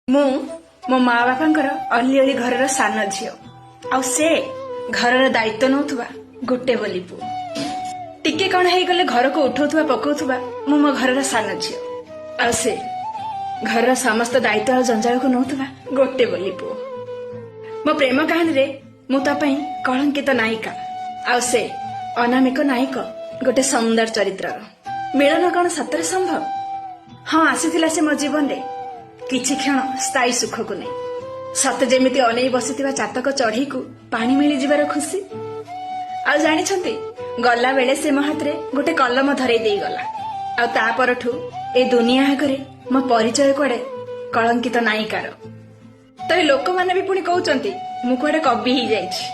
मो माँ बापांकर अली घर सान झी आ से घर दायित्व नौथुवा गोटे बोली पु टिके कण है गले घर को उठौथुवा पकौथुवा मो घर सान झी आ से घर समस्त दायित्व आ जंजाल को नौथुवा गोटे बोली पु मो प्रेम कहानी रे मु ता पई कलंकित नायिका आ से अनामिक नायक गोटे सुंदर चरित्र मिलन कण सतरे संभव। हाँ आसीथिला से मो जीवन रे किछि क्षण स्थायी सुख को नहीं सत जेमिति अनै बसिथिबा चातक चढ़ी को पानी मिली जिबार खुशी आ जानिछंती गला बेले से मो हाथ रे गोटे कलम धरई देई गला आ ता परठू ए दुनिया आगरे मो परिचय कोडे कलंकित नायिकार तो ए लोक माने भी पुणी कहउचंती मु कोडे कवि ही जाइछि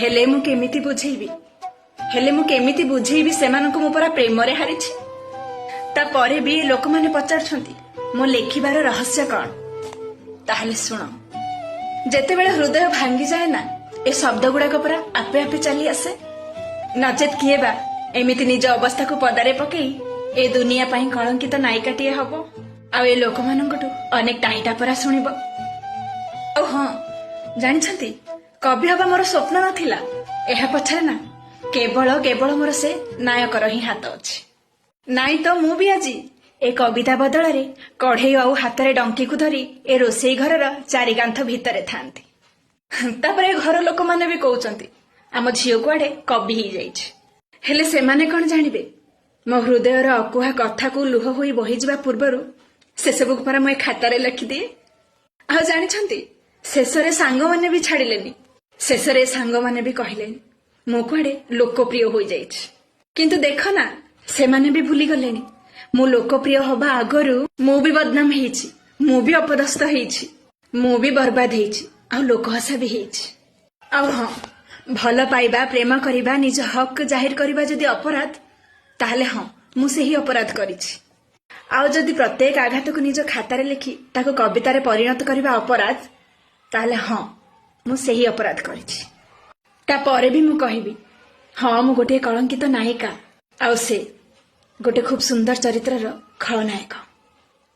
हेले मु केमिति बुझेइबी सेमानकु मु परा प्रेम रे हारिछि ता परे भी लोक माने पचारछंती मो लेखिबार रहस्य कौन ताहले सुन जेते बेले हृदय भांगी जाए ना ए शब्द गुड़ाक परा आपे आपे चली आसे नचेत किए बा एमिति निज अवस्था को पदारे पकई ए दुनिया पाई कलंकित नायिकाटीए हब आ ए लोक मानकटू अनेक टाइटा परा सुनिब। ओ हाँ जानिछंती कवि हवा मोर स्वप्न नथिला एहा पछरे ना केवल मोर से नायकर ही हाथ अछि नाई तो मु भी आजी ए कविता बदल रे कढ़ई आउ हाथ रे डंकी को धरी ए रोसई घर चारि कांथ भितरे थांती तापरे घर लोक माने भी कहउचंती आम झियो कुआडे कवि ही जाइछि हेले से माने कोन जानिबे मो हृदय रो अकुहा कथा को लुह होई बही जिबा पूर्वरु से सब पर मैं खाता रे लिखि दिए आ जानिछंती शेषरे सांग माने भी छाडिलेनी शेषरे सांग माने भी कहिलेनी मो कुआडे लोकप्रिय होई जाइछि किंतु देखो ना से माने भी भूली गलेनी मु लोकप्रिय हवा आगरु मु भी बदनाम हेछि मु भी अपदस्थ हेछि मु भी बर्बाद हेछि आ लोक हसा भी हेछि आ हां भल पाइबा प्रेम करिबा निज हक जाहिर करिबा जदि अपराध ताहले हां मु सेही अपराध करिछि आ जदि प्रत्येक आघात को निज खाता रे लिखि ताको कविता रे परिणत करिबा अपराध ताहले हां मु सेही अपराध करिछि ता परे भी मु कहिबी हां मु गोटे कलंकित नायिका आ से गोटे खूब सुंदर चरित्र खलनायक।